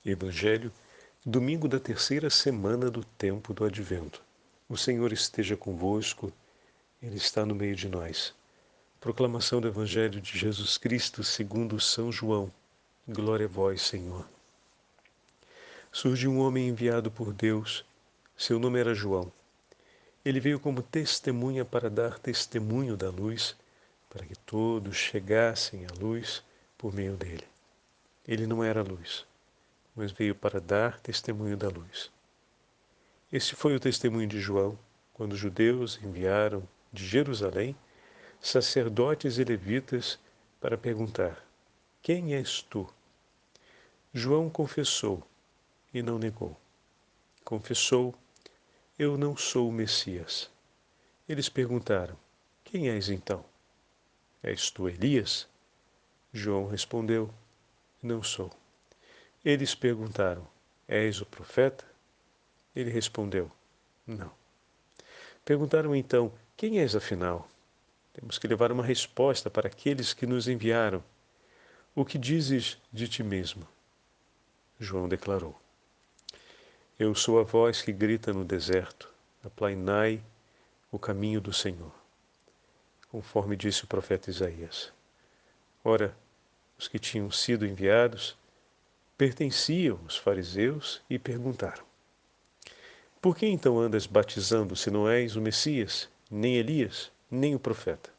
Evangelho, domingo da terceira semana do tempo do Advento. O Senhor esteja convosco, Ele está no meio de nós. Proclamação do Evangelho de Jesus Cristo segundo São João. Glória a vós, Senhor. Surgiu um homem enviado por Deus. Seu nome era João. Ele veio como testemunha para dar testemunho da luz, para que todos chegassem à luz por meio dele. Ele não era luz, mas veio para dar testemunho da luz. Este foi o testemunho de João, quando os judeus enviaram de Jerusalém sacerdotes e levitas para perguntar: quem és tu? João confessou e não negou. Confessou: eu não sou o Messias. Eles perguntaram: quem és então? És tu Elias? João respondeu: não sou. Eles perguntaram: és o profeta? Ele respondeu: não. Perguntaram então: quem és afinal? Temos que levar uma resposta para aqueles que nos enviaram. O que dizes de ti mesmo? João declarou: eu sou a voz que grita no deserto, aplainai o caminho do Senhor, conforme disse o profeta Isaías. Ora, os que tinham sido enviados pertenciam aos fariseus e perguntaram: por que então andas batizando se não és o Messias, nem Elias, nem o profeta?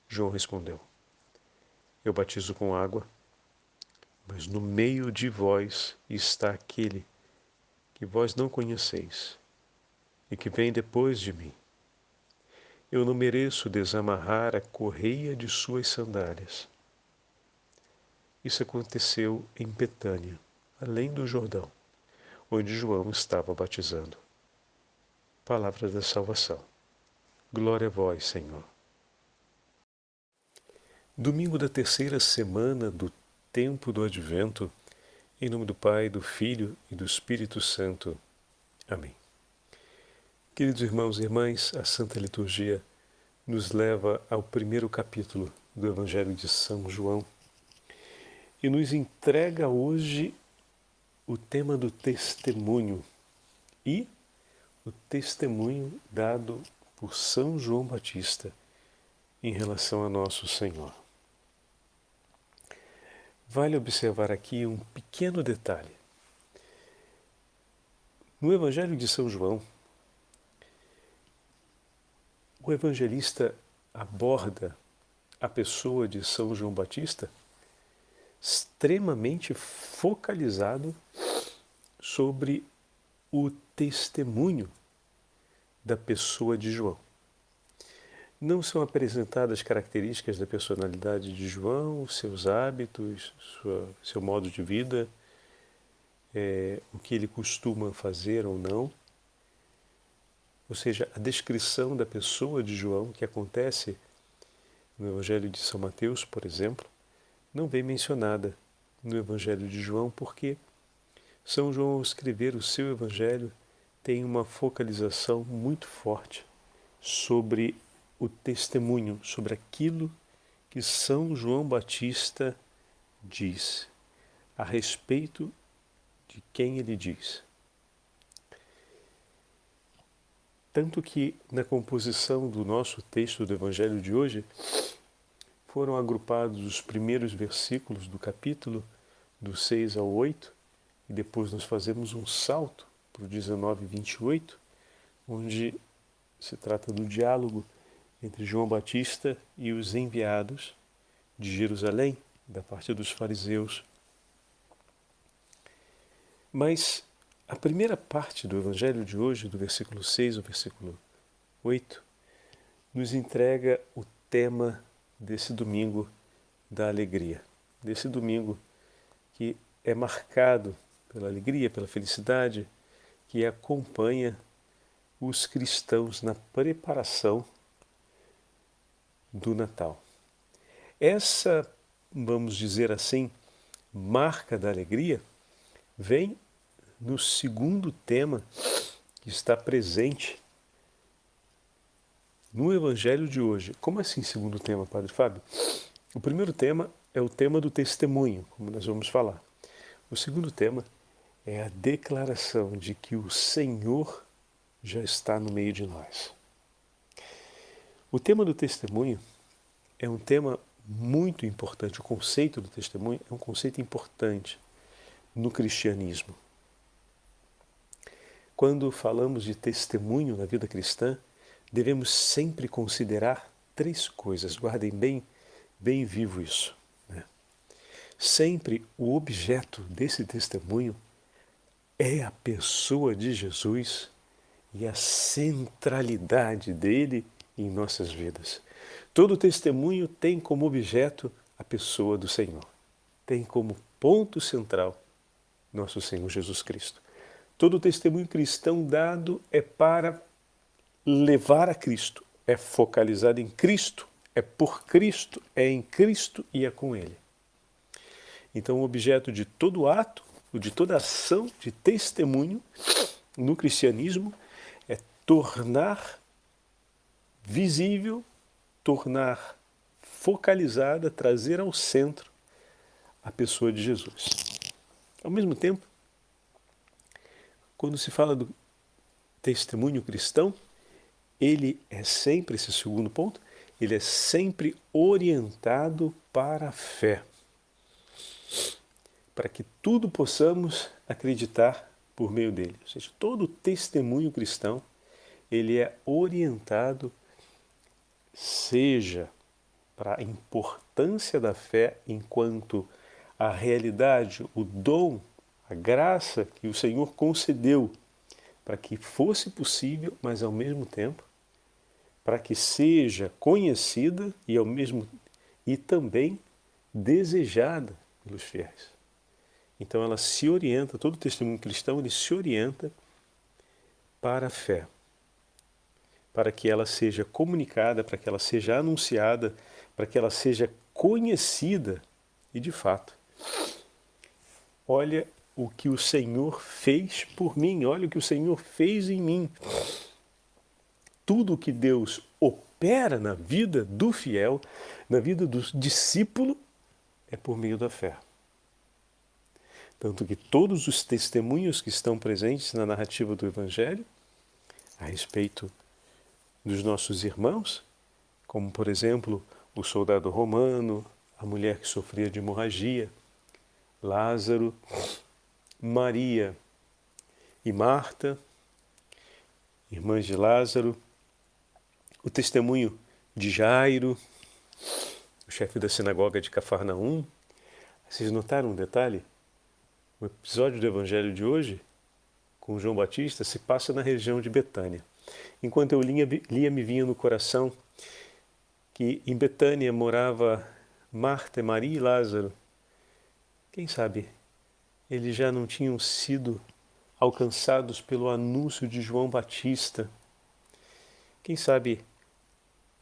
João respondeu: eu batizo com água, mas no meio de vós está aquele que vós não conheceis e que vem depois de mim. Eu não mereço desamarrar a correia de suas sandálias. Isso aconteceu em Betânia, além do Jordão, onde João estava batizando. Palavra da salvação. Glória a vós, Senhor. Domingo da terceira semana do tempo do Advento, em nome do Pai, do Filho e do Espírito Santo. Amém. Queridos irmãos e irmãs, a Santa Liturgia nos leva ao primeiro capítulo do Evangelho de São João e nos entrega hoje o tema do testemunho e o testemunho dado por São João Batista em relação a nosso Senhor. Vale observar aqui um pequeno detalhe. No Evangelho de São João, o evangelista aborda a pessoa de São João Batista extremamente focalizado sobre o testemunho da pessoa de João. Não são apresentadas características da personalidade de João, seus hábitos, seu modo de vida, o que ele costuma fazer ou não. Ou seja, a descrição da pessoa de João que acontece no Evangelho de São Mateus, por exemplo, não vem mencionada no Evangelho de João porque São João, ao escrever o seu Evangelho, tem uma focalização muito forte sobre o testemunho, sobre aquilo que São João Batista diz, a respeito de quem ele diz. Tanto que, na composição do nosso texto do Evangelho de hoje, foram agrupados os primeiros versículos do capítulo, do 6 ao 8, e depois nós fazemos um salto para o 19 e 28, onde se trata do diálogo entre João Batista e os enviados de Jerusalém, da parte dos fariseus. Mas a primeira parte do Evangelho de hoje, do versículo 6 ao versículo 8, nos entrega o tema desse domingo da alegria. Desse domingo que é marcado pela alegria, pela felicidade que acompanha os cristãos na preparação do Natal. Essa, vamos dizer assim, marca da alegria vem no segundo tema que está presente no Evangelho de hoje. Como assim segundo tema, Padre Fábio? O primeiro tema é o tema do testemunho, como nós vamos falar. O segundo tema é a declaração de que o Senhor já está no meio de nós. O tema do testemunho é um tema muito importante. O conceito do testemunho é um conceito importante no cristianismo. Quando falamos de testemunho na vida cristã, devemos sempre considerar três coisas. Guardem bem vivo isso, né? Sempre o objeto desse testemunho é a pessoa de Jesus e a centralidade dele em nossas vidas. Todo testemunho tem como objeto a pessoa do Senhor. Tem como ponto central nosso Senhor Jesus Cristo. Todo testemunho cristão dado é para levar a Cristo, é focalizado em Cristo, é por Cristo, é em Cristo e é com Ele. Então, o objeto de todo ato, de toda ação de testemunho no cristianismo é tornar visível, tornar focalizada, trazer ao centro a pessoa de Jesus. Ao mesmo tempo, quando se fala do testemunho cristão, ele é sempre, esse segundo ponto, ele é sempre orientado para a fé, para que tudo possamos acreditar por meio dele. Ou seja, todo testemunho cristão, ele é orientado, seja para a importância da fé enquanto a realidade, o dom, a graça que o Senhor concedeu para que fosse possível, mas ao mesmo tempo para que seja conhecida e também desejada pelos fiéis. Então ela se orienta, todo testemunho cristão ele se orienta para a fé, para que ela seja comunicada, para que ela seja anunciada, para que ela seja conhecida e de fato. Olha o que o Senhor fez por mim, olha o que o Senhor fez em mim. Tudo o que Deus opera na vida do fiel, na vida do discípulo, é por meio da fé. Tanto que todos os testemunhos que estão presentes na narrativa do Evangelho, a respeito dos nossos irmãos, como por exemplo o soldado romano, a mulher que sofria de hemorragia, Lázaro, Maria e Marta, irmãs de Lázaro, o testemunho de Jairo, o chefe da sinagoga de Cafarnaum. Vocês notaram um detalhe? O episódio do Evangelho de hoje, com João Batista, se passa na região de Betânia. Enquanto eu lia, me vinha no coração que em Betânia morava Marta, Maria e Lázaro. Quem sabe eles já não tinham sido alcançados pelo anúncio de João Batista? Quem sabe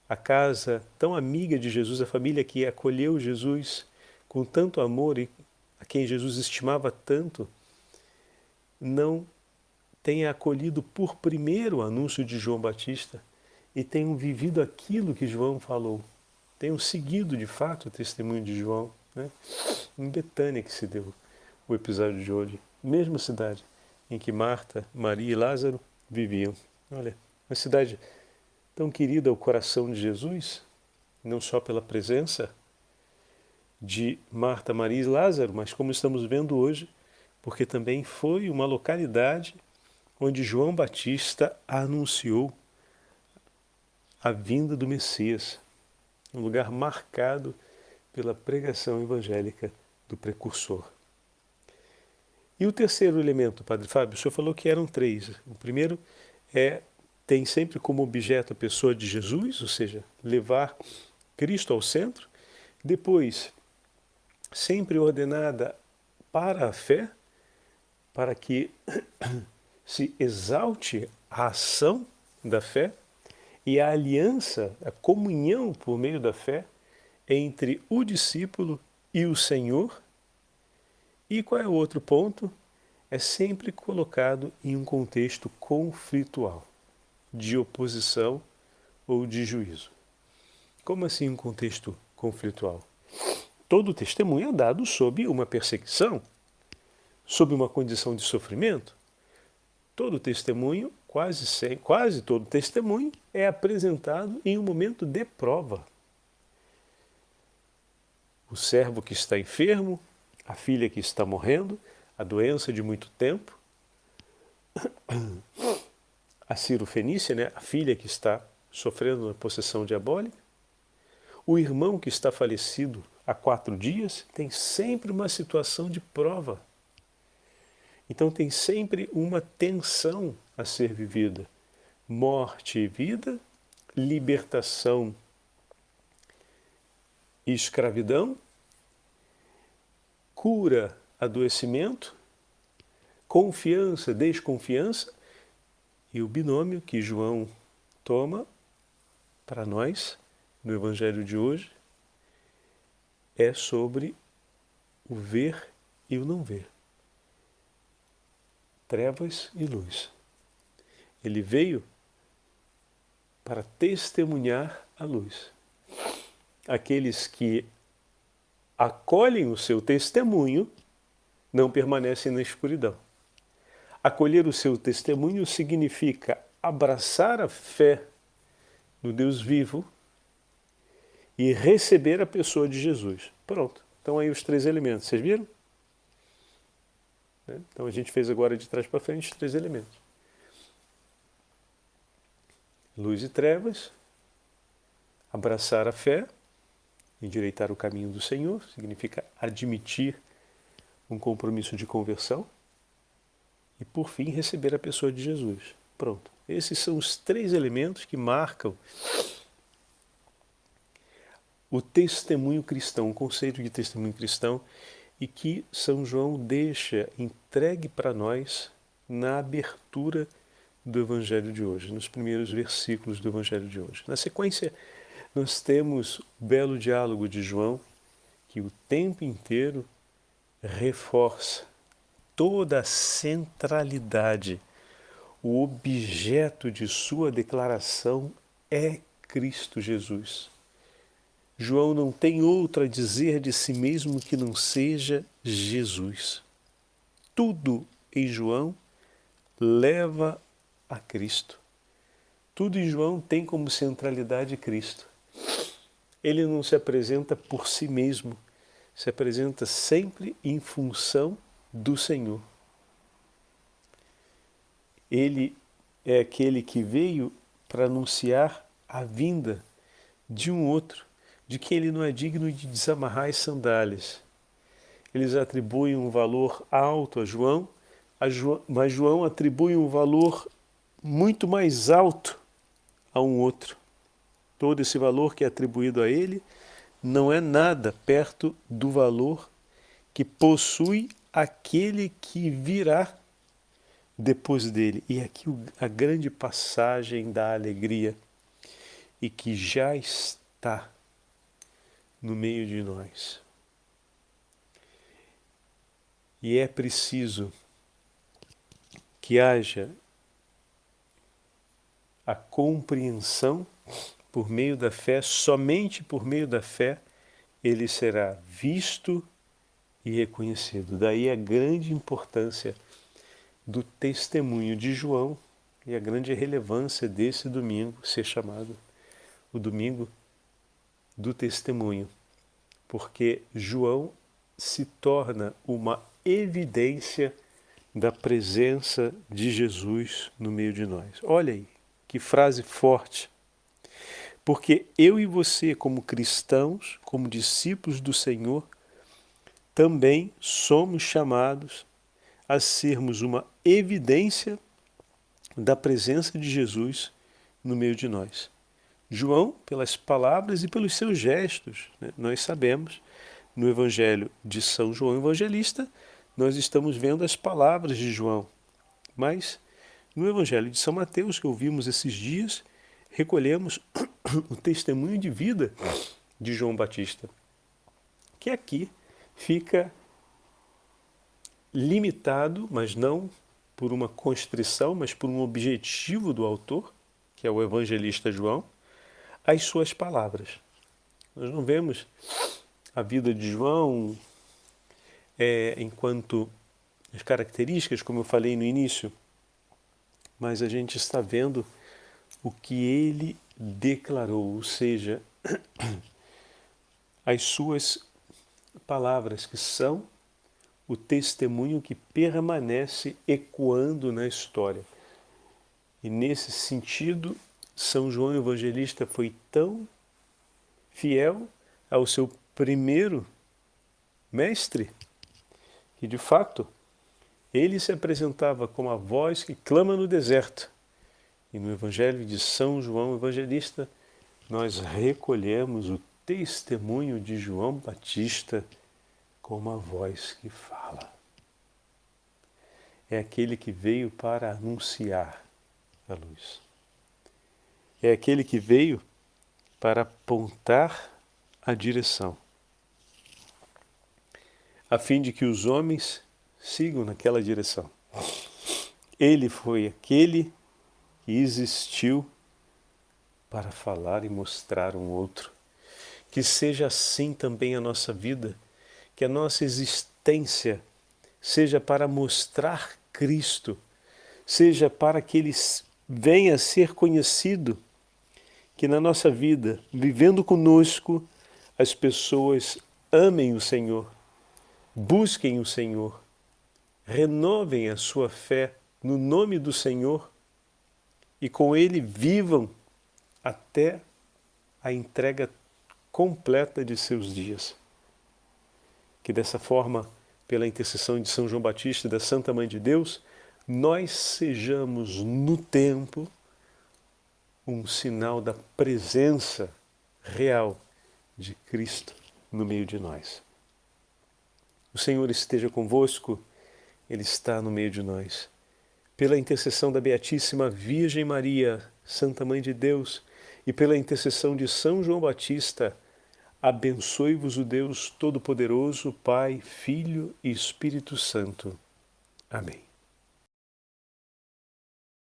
a casa tão amiga de Jesus, a família que acolheu Jesus com tanto amor e a quem Jesus estimava tanto, não tenha acolhido por primeiro o anúncio de João Batista e tenham vivido aquilo que João falou, tenham seguido de fato o testemunho de João, né? Em Betânia que se deu o episódio de hoje, mesma cidade em que Marta, Maria e Lázaro viviam. Olha, uma cidade tão querida ao coração de Jesus, não só pela presença de Marta, Maria e Lázaro, mas como estamos vendo hoje, porque também foi uma localidade onde João Batista anunciou a vinda do Messias, um lugar marcado pela pregação evangélica do precursor. E o terceiro elemento, Padre Fábio, o senhor falou que eram três. O primeiro tem sempre como objeto a pessoa de Jesus, ou seja, levar Cristo ao centro. Depois, sempre ordenada para a fé, para que se exalte a ação da fé e a aliança, a comunhão por meio da fé entre o discípulo e o Senhor. E qual é o outro ponto? É sempre colocado em um contexto conflitual, de oposição ou de juízo. Como assim um contexto conflitual? Todo testemunho é dado sob uma perseguição. sob uma condição de sofrimento, todo testemunho, quase todo testemunho, é apresentado em um momento de prova. O servo que está enfermo, a filha que está morrendo, a doença de muito tempo, a Cirofenícia, né, a filha que está sofrendo uma possessão diabólica, o irmão que está falecido há 4 dias, tem sempre uma situação de prova. Então tem sempre uma tensão a ser vivida. Morte e vida, libertação e escravidão, cura, adoecimento, confiança, desconfiança, e o binômio que João toma para nós no Evangelho de hoje é sobre o ver e o não ver. Trevas e luz. Ele veio para testemunhar a luz. Aqueles que acolhem o seu testemunho não permanecem na escuridão. Acolher o seu testemunho significa abraçar a fé no Deus vivo e receber a pessoa de Jesus. Pronto. Então aí os 3 elementos. Vocês viram? Então a gente fez agora de trás para frente 3 elementos. Luz e trevas, abraçar a fé, endireitar o caminho do Senhor, significa admitir um compromisso de conversão, e por fim receber a pessoa de Jesus. Pronto. Esses são os 3 elementos que marcam o testemunho cristão, o conceito de testemunho cristão, e que São João deixa entregue para nós na abertura do Evangelho de hoje, nos primeiros versículos do Evangelho de hoje. Na sequência, nós temos o belo diálogo de João, que o tempo inteiro reforça toda a centralidade. O objeto de sua declaração é Cristo Jesus. João não tem outro a dizer de si mesmo que não seja Jesus. Tudo em João leva a Cristo. Tudo em João tem como centralidade Cristo. Ele não se apresenta por si mesmo, se apresenta sempre em função do Senhor. Ele é aquele que veio para anunciar a vinda de um outro, de quem ele não é digno de desamarrar as sandálias. Eles atribuem um valor alto a João, mas João atribui um valor muito mais alto a um outro. Todo esse valor que é atribuído a ele não é nada perto do valor que possui aquele que virá depois dele. E aqui a grande passagem da alegria, e que já está no meio de nós. E é preciso que haja a compreensão por meio da fé, somente por meio da fé ele será visto e reconhecido. Daí a grande importância do testemunho de João e a grande relevância desse domingo ser chamado o domingo do testemunho, porque João se torna uma evidência da presença de Jesus no meio de nós. Olha aí, que frase forte. Porque eu e você, como cristãos, como discípulos do Senhor, também somos chamados a sermos uma evidência da presença de Jesus no meio de nós. João, pelas palavras e pelos seus gestos, né? Nós sabemos, no Evangelho de São João Evangelista, nós estamos vendo as palavras de João. Mas no Evangelho de São Mateus, que ouvimos esses dias, recolhemos o testemunho de vida de João Batista, que aqui fica limitado, mas não por uma constrição, mas por um objetivo do autor, que é o evangelista João, as suas palavras. Nós não vemos a vida de João enquanto as características, como eu falei no início, mas a gente está vendo o que ele declarou, ou seja, as suas palavras, que são o testemunho que permanece ecoando na história. E nesse sentido, São João Evangelista foi tão fiel ao seu primeiro mestre, que de fato ele se apresentava como a voz que clama no deserto. E no Evangelho de São João Evangelista, nós recolhemos o testemunho de João Batista como a voz que fala. É aquele que veio para anunciar a luz. É aquele que veio para apontar a direção, a fim de que os homens sigam naquela direção. Ele foi aquele que existiu para falar e mostrar um outro. Que seja assim também a nossa vida, que a nossa existência seja para mostrar Cristo, seja para que Ele venha a ser conhecido, que na nossa vida, vivendo conosco, as pessoas amem o Senhor, busquem o Senhor, renovem a sua fé no nome do Senhor e com Ele vivam até a entrega completa de seus dias. Que dessa forma, pela intercessão de São João Batista e da Santa Mãe de Deus, nós sejamos no tempo um sinal da presença real de Cristo no meio de nós. O Senhor esteja convosco, Ele está no meio de nós. Pela intercessão da Beatíssima Virgem Maria, Santa Mãe de Deus, e pela intercessão de São João Batista, abençoe-vos o Deus Todo-Poderoso, Pai, Filho e Espírito Santo. Amém.